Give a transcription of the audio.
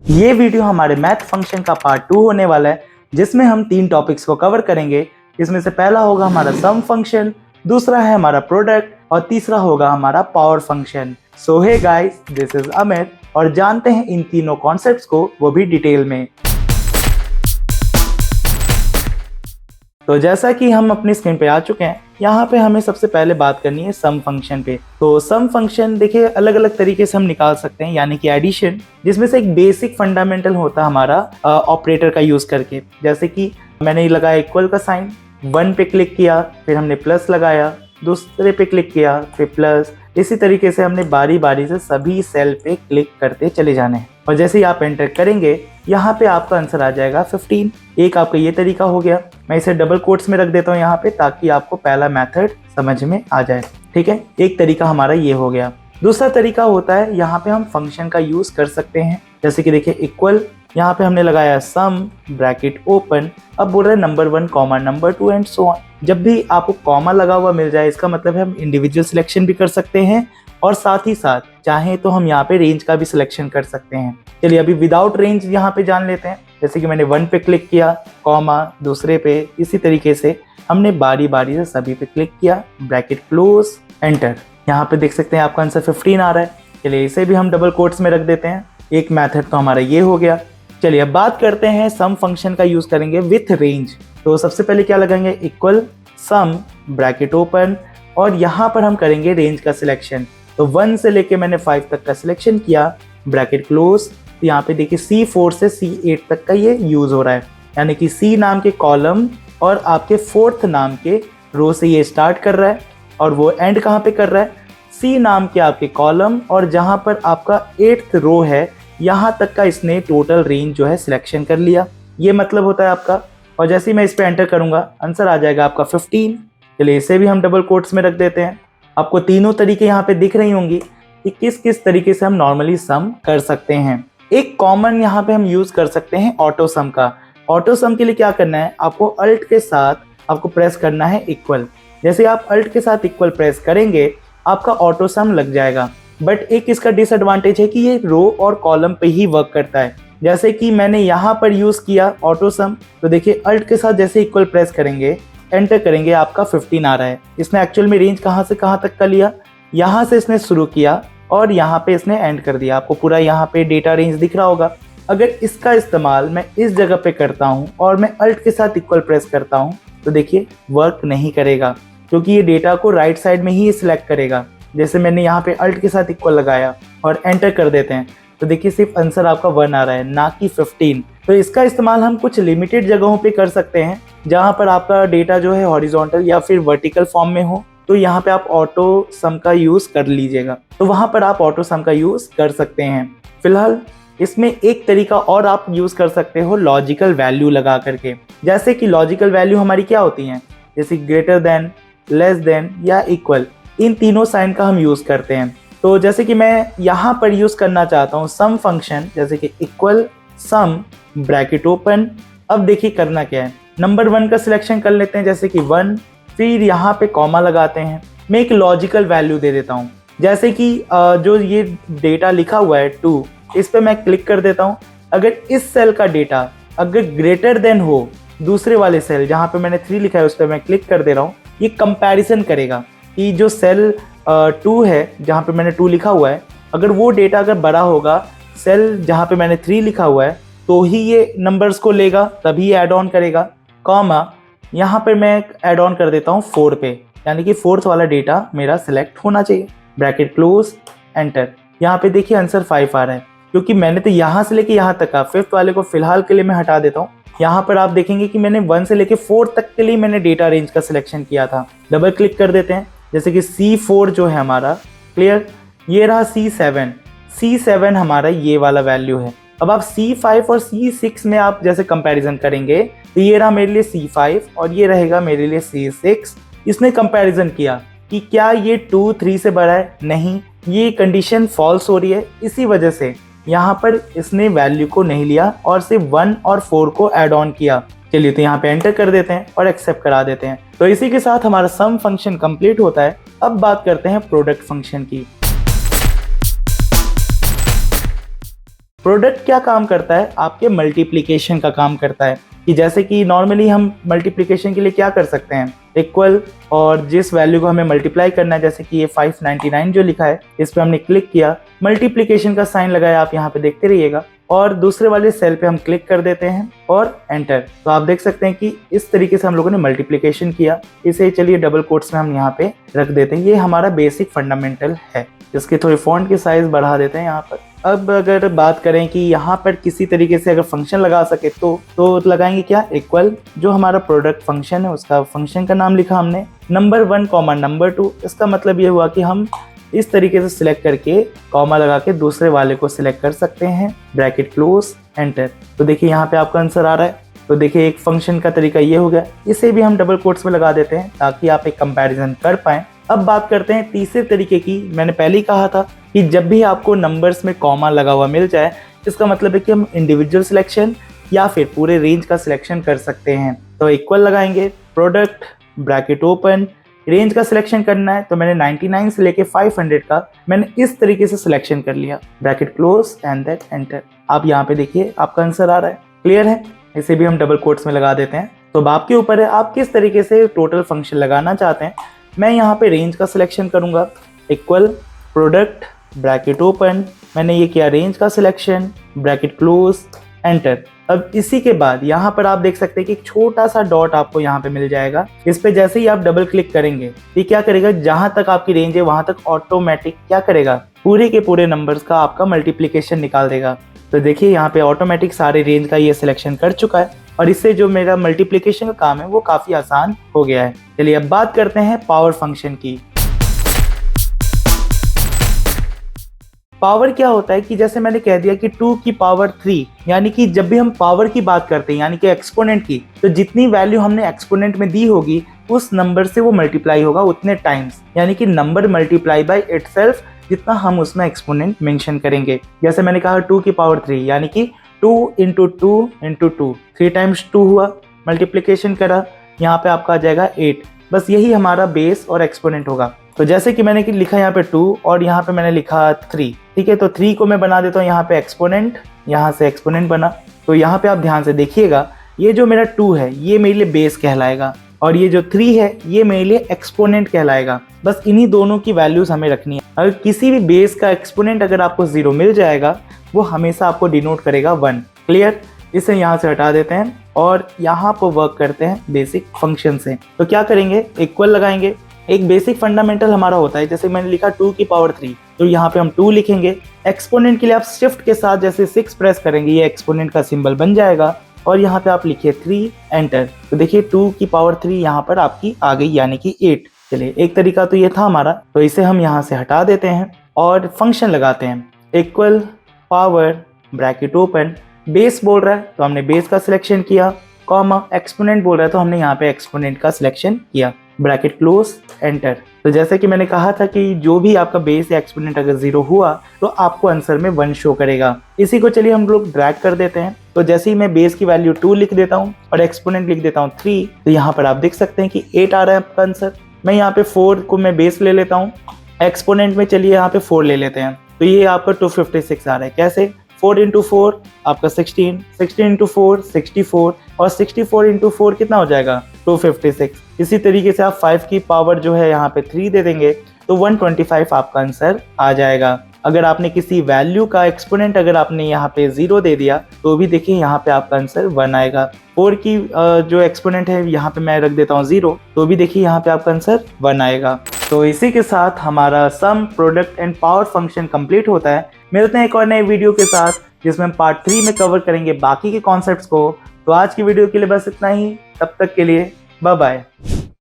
ये वीडियो हमारे math function का पार्ट 2 होने वाला है, जिसमें हम 3 टॉपिक्स को कवर करेंगे। इसमें से पहला होगा हमारा सम फंक्शन, दूसरा है हमारा प्रोडक्ट और तीसरा होगा हमारा power function. So hey guys, this is Amit और जानते हैं इन तीनों कॉन्सेप्ट्स को, वो भी डिटेल में। तो जैसा कि हम अपनी स्क्रीन पे आ चुके हैं, यहाँ पे हमें सबसे पहले बात करनी है सम फंक्शन पे। तो सम फंक्शन देखिए अलग अलग तरीके से हम निकाल सकते हैं, यानी कि एडिशन, जिसमें से एक बेसिक फंडामेंटल होता है हमारा ऑपरेटर का यूज करके। जैसे कि मैंने लगाया इक्वल का साइन, 1 पे क्लिक किया, फिर हमने प्लस लगाया, दूसरे पे क्लिक किया, फिर प्लस। इसी तरीके से हमने बारी बारी से सभी सेल पे क्लिक करते चले जाने हैं और जैसे ही आप एंटर करेंगे यहाँ पे आपका आंसर आ जाएगा 15। एक आपका ये तरीका हो गया। मैं इसे डबल कोट्स में रख देता हूँ यहाँ पे, ताकि आपको पहला मेथड समझ में आ जाए। ठीक है, एक तरीका हमारा ये हो गया। दूसरा तरीका होता है यहाँ पे हम फंक्शन का यूज कर सकते हैं। जैसे कि देखिए इक्वल, यहाँ पे हमने लगाया सम, ब्रैकेट ओपन। अब बोल रहे हैं number 1 comma number 2 and so on. जब भी आपको कॉमा लगा हुआ मिल जाए, इसका मतलब है हम इंडिविजुअल सिलेक्शन भी कर सकते हैं और साथ ही साथ चाहे तो हम यहाँ पे रेंज का भी सिलेक्शन कर सकते हैं। चलिए अभी विदाउट रेंज यहाँ पे जान लेते हैं। जैसे कि मैंने 1 पे क्लिक किया, कॉमा, दूसरे पे, इसी तरीके से हमने बारी बारी से सभी पे क्लिक किया, ब्रैकेट क्लोज, एंटर। यहाँ पे देख सकते हैं आपका आंसर 15 आ रहा है। चलिए इसे भी हम डबल कोट्स में रख देते हैं। एक मेथड तो हमारा ये हो गया। चलिए अब बात करते हैं सम फंक्शन का यूज करेंगे विथ रेंज। तो सबसे पहले क्या लगाएंगे, इक्वल सम, ब्रैकेट ओपन, और यहाँ पर हम करेंगे रेंज का सिलेक्शन। तो 1 से लेके मैंने 5 तक का सिलेक्शन किया, ब्रैकेट क्लोज। तो यहाँ पे देखिए C4 से C8 तक का ये यूज हो रहा है, यानी कि C नाम के कॉलम और आपके 4th नाम के रो से ये स्टार्ट कर रहा है और वो एंड कहाँ पे कर रहा है, C नाम के आपके कॉलम और जहाँ पर आपका 8th रो है यहाँ तक का इसने टोटल रेंज जो है सिलेक्शन कर लिया। ये मतलब होता है आपका। और जैसे ही मैं इस पे एंटर करूंगा आंसर आ जाएगा आपका 15। चलिए इसे भी हम डबल कोट्स में रख देते हैं। आपको तीनों तरीके यहाँ पे दिख रही होंगी कि किस किस तरीके से हम नॉर्मली सम कर सकते हैं। एक कॉमन यहाँ पे हम यूज कर सकते हैं ऑटो सम का। ऑटो सम के लिए क्या करना है, आपको अल्ट के साथ आपको प्रेस करना है इक्वल। जैसे आप अल्ट के साथ इक्वल प्रेस करेंगे आपका ऑटो सम लग जाएगा। बट एक इसका डिसएडवांटेज है कि ये रो और कॉलम पे ही वर्क करता है। जैसे कि मैंने यहाँ पर यूज किया ऑटो सम, तो देखिए अल्ट के साथ जैसे इक्वल प्रेस करेंगे, एंटर करेंगे, आपका 15 आ रहा है। इसने एक्चुअल में रेंज कहाँ से कहाँ तक का लिया, यहाँ से इसने शुरू किया और यहाँ पे इसने एंड कर दिया। आपको पूरा यहाँ पे डेटा रेंज दिख रहा होगा। अगर इसका इस्तेमाल मैं इस जगह पे करता हूँ और मैं अल्ट के साथ इक्वल प्रेस करता हूँ, तो देखिए वर्क नहीं करेगा, क्योंकि ये डेटा को राइट साइड में ही सिलेक्ट करेगा। जैसे मैंने यहाँ पे अल्ट के साथ इक्वल लगाया और एंटर कर देते हैं, तो देखिए सिर्फ आंसर आपका 1 आ रहा है, ना कि 15। तो इसका इस्तेमाल हम कुछ लिमिटेड जगहों पे कर सकते हैं, जहाँ पर आपका डेटा जो है हॉरिजॉन्टल या फिर वर्टिकल फॉर्म में हो, तो यहाँ पे आप ऑटो सम का यूज कर लीजिएगा। तो वहाँ पर आप ऑटो सम का यूज कर सकते हैं। फिलहाल इसमें एक तरीका और आप यूज कर सकते हो लॉजिकल वैल्यू लगा करके। जैसे कि लॉजिकल वैल्यू हमारी क्या होती हैं, जैसे ग्रेटर देन, लेस देन या इक्वल, इन तीनों साइन का हम यूज करते हैं। तो जैसे कि मैं यहाँ पर यूज करना चाहता हूँ सम फंक्शन, जैसे कि इक्वल सम, ब्रैकेट ओपन। अब देखिए करना क्या है, नंबर 1 का सिलेक्शन कर लेते हैं, जैसे कि 1, फिर यहाँ पे कॉमा लगाते हैं। मैं एक लॉजिकल वैल्यू दे देता हूँ, जैसे कि जो ये डेटा लिखा हुआ है 2, इस पे मैं क्लिक कर देता हूँ। अगर इस सेल का डेटा अगर ग्रेटर देन हो दूसरे वाले सेल जहाँ पे मैंने 3 लिखा है, उस पर मैं क्लिक कर दे रहा हूँ, ये कंपैरिजन करेगा कि जो सेल 2 है जहाँ पे मैंने 2 लिखा हुआ है, अगर वो डेटा अगर बड़ा होगा सेल जहाँ पे मैंने 3 लिखा हुआ है, तो ही ये नंबर्स को लेगा, तभी ऐड ऑन करेगा। कॉमा, यहाँ पे मैं ऐड ऑन कर देता हूँ 4 पे, यानी कि 4th वाला डेटा मेरा सिलेक्ट होना चाहिए। Bracket close, enter. यहाँ पे देखिए आंसर 5 आ रहा है, क्योंकि मैंने तो यहाँ से लेके यहाँ तक का, 5th वाले को फिलहाल के लिए मैं हटा देता हूँ। यहाँ पर आप देखेंगे कि मैंने 1 से लेके 4 तक के लिए मैंने डेटा रेंज का सिलेक्शन किया था। डबल क्लिक कर देते हैं, जैसे कि C4 जो है हमारा, क्लियर, ये रहा C7 हमारा ये वाला वैल्यू है। अब आप C5 और C6 में आप जैसे कंपैरिजन करेंगे, तो ये रहा मेरे लिए C5 और ये रहेगा मेरे लिए C6। इसने कंपैरिजन किया कि क्या ये 2 3 से बड़ा है, नहीं, ये कंडीशन फॉल्स हो रही है। इसी वजह से यहाँ पर इसने वैल्यू को नहीं लिया और सिर्फ 1 और 4 को ऐड ऑन किया। चलिए तो यहाँ पे एंटर कर देते हैं और एक्सेप्ट करा देते हैं। तो इसी के साथ हमारा सम फंक्शन कंप्लीट होता है। अब बात करते हैं प्रोडक्ट फंक्शन की। प्रोडक्ट क्या काम करता है, आपके मल्टीप्लिकेशन का काम करता है। कि जैसे कि नॉर्मली हम मल्टीप्लिकेशन के लिए क्या कर सकते हैं, इक्वल और जिस वैल्यू को हमें मल्टीप्लाई करना है, जैसे कि ये 599 जो लिखा है, इस पे हमने क्लिक किया, मल्टीप्लिकेशन का साइन लगाया, आप यहाँ पे देखते रहिएगा, और दूसरे वाले सेल पे हम क्लिक कर देते हैं और एंटर। तो आप देख सकते हैं कि इस तरीके से हम लोगों ने मल्टीप्लिकेशन किया। इसे चलिए डबल कोट्स में हम यहाँ पे रख देते हैं। ये हमारा बेसिक फंडामेंटल है। इसकी थोड़ी फॉन्ट की साइज बढ़ा देते हैं यहाँ पर। अब अगर बात करें कि यहाँ पर किसी तरीके से अगर फंक्शन लगा सके तो लगाएंगे क्या, इक्वल, जो हमारा प्रोडक्ट फंक्शन है उसका फंक्शन का नाम लिखा हमने, नंबर 1 कॉमा नंबर 2। इसका मतलब ये हुआ कि हम इस तरीके से सिलेक्ट करके कॉमा लगा के दूसरे वाले को सिलेक्ट कर सकते हैं, ब्रैकेट क्लोज, एंटर। तो देखिए यहाँ पे आपका आंसर आ रहा है। तो देखिए एक फंक्शन का तरीका ये हो गया। इसे भी हम डबल कोट्स में लगा देते हैं ताकि आप एक कंपैरिजन कर पाएं। अब बात करते हैं तीसरे तरीके की। मैंने पहले ही कहा था कि जब भी आपको नंबर्स में कॉमा लगा हुआ मिल जाए, इसका मतलब है कि हम इंडिविजुअल सिलेक्शन या फिर पूरे रेंज का सिलेक्शन कर सकते हैं। तो इक्वल लगाएंगे, प्रोडक्ट, ब्रैकेट ओपन, रेंज का सिलेक्शन करना है। तो मैंने 99 से लेके 500 का मैंने इस तरीके से सिलेक्शन कर लिया, bracket close and then enter. आप यहाँ पे देखिए आपका आंसर आ रहा है। क्लियर है? इसे भी हम डबल कोट्स में लगा देते हैं। तो अब आपके ऊपर है आप किस तरीके से टोटल फंक्शन लगाना चाहते हैं। मैं यहाँ पे रेंज का सिलेक्शन करूँगा, इक्वल, प्रोडक्ट, ब्रैकेट ओपन, मैंने ये किया रेंज का सिलेक्शन, ब्रैकेट क्लोज, एंटर। अब इसी के बाद यहाँ पर आप देख सकते हैं कि एक छोटा सा डॉट आपको यहाँ पे मिल जाएगा। इस पे जैसे ही आप डबल क्लिक करेंगे, ये क्या करेगा, जहाँ तक आपकी रेंज है वहां तक ऑटोमेटिक क्या करेगा, पूरे के पूरे नंबर्स का आपका मल्टीप्लिकेशन निकाल देगा। तो देखिए यहाँ पे ऑटोमेटिक सारे रेंज का ये सिलेक्शन कर चुका है और इससे जो मेरा मल्टीप्लिकेशन का काम है वो काफी आसान हो गया है। चलिए अब बात करते हैं पावर फंक्शन की। पावर क्या होता है कि जैसे मैंने कह दिया कि 2 की पावर 3, यानी कि जब भी हम पावर की बात करते हैं यानी कि एक्सपोनेंट की, तो जितनी वैल्यू हमने एक्सपोनेंट में दी होगी उस नंबर से वो मल्टीप्लाई होगा उतने टाइम्स, यानी कि नंबर मल्टीप्लाई बाय इटसेल्फ, जितना हम उसमें एक्सपोनेंट मेंशन करेंगे। जैसे मैंने कहा 2 की पावर 3 यानी कि 2 इंटू 2 इंटू 2, 3 टाइम्स 2 हुआ, मल्टीप्लिकेशन करा, यहाँ पे आपका आ जाएगा 8। बस यही हमारा बेस और एक्सपोनेंट होगा। तो जैसे कि मैंने लिखा यहाँ पे 2 और यहाँ पे मैंने लिखा 3, ठीक है। तो 3 को मैं बना देता हूँ यहाँ पे एक्सपोनेंट, यहाँ से एक्सपोनेंट बना। तो यहाँ पे आप ध्यान से देखिएगा, ये जो मेरा 2 है ये मेरे लिए बेस कहलाएगा और ये जो 3 है ये मेरे लिए एक्सपोनेंट कहलाएगा। बस इन्हीं दोनों की वैल्यूज हमें रखनी है। अगर किसी भी बेस का एक्सपोनेंट अगर आपको 0 मिल जाएगा, वो हमेशा आपको डिनोट करेगा 1। क्लियर? इसे यहाँ से हटा देते हैं और यहाँ पर वर्क करते हैं बेसिक फंक्शन से। तो क्या करेंगे, इक्वल लगाएंगे। एक बेसिक फंडामेंटल हमारा होता है, जैसे मैंने लिखा 2 की पावर 3, तो यहाँ पे हम 2 लिखेंगे। एक्सपोनेंट के लिए आप शिफ्ट के साथ जैसे 6 प्रेस करेंगे, ये एक्सपोनेंट का सिंबल बन जाएगा और यहाँ पे आप लिखिए 3, एंटर। तो देखिए 2 की पावर 3 यहाँ पर आपकी आ गई, यानी कि 8। चलिए एक तरीका तो ये था हमारा, तो इसे हम यहाँ से हटा देते हैं और फंक्शन लगाते हैं, equal, power, bracket open, base बोल रहा है तो हमने बेस का सिलेक्शन किया, कॉमा, एक्सपोनेंट बोल रहा है तो हमने यहाँ पे एक्सपोनेंट का सिलेक्शन किया, ब्रैकेट क्लोज, एंटर। तो जैसे कि मैंने कहा था कि जो भी आपका बेस या एक्सपोनेंट अगर 0 हुआ तो आपको आंसर में 1 शो करेगा। इसी को चलिए हम लोग ड्रैग कर देते हैं। तो जैसे ही मैं बेस की वैल्यू 2 लिख देता हूँ और एक्सपोनेंट लिख देता हूँ 3, तो यहाँ पर आप देख सकते हैं कि 8 आ रहा है आपका आंसर। मैं यहाँ पे 4 को मैं बेस ले लेता हूँ, एक्सपोनेंट में चलिए यहाँ पे 4 ले लेते हैं, तो ये आपका 256 आ रहा है। कैसे? 4 इंटू 4 आपका 16, 16 इंटू 4 64 और 64 इंटू 4 कितना हो जाएगा, 256। इसी तरीके से आप 5 की पावर जो है यहाँ पे 3 दे देंगे तो 125 आपका आंसर आ जाएगा। अगर आपने किसी वैल्यू का एक्सपोनेंट अगर आपने यहाँ पे 0 दे दिया तो भी देखिए यहाँ पे आपका आंसर 1 आएगा। 4 की जो एक्सपोनेंट है यहाँ पे मैं रख देता हूँ 0, तो भी देखिए यहाँ पे आपका आंसर 1 आएगा। तो इसी के साथ हमारा sum, product and power function complete होता है। मिलते हैं एक और नए वीडियो के साथ जिसमें हम पार्ट 3 में कवर करेंगे बाकी के कॉन्सेप्ट्स को। तो आज की वीडियो के लिए बस इतना ही, तब तक के लिए बाय बाय।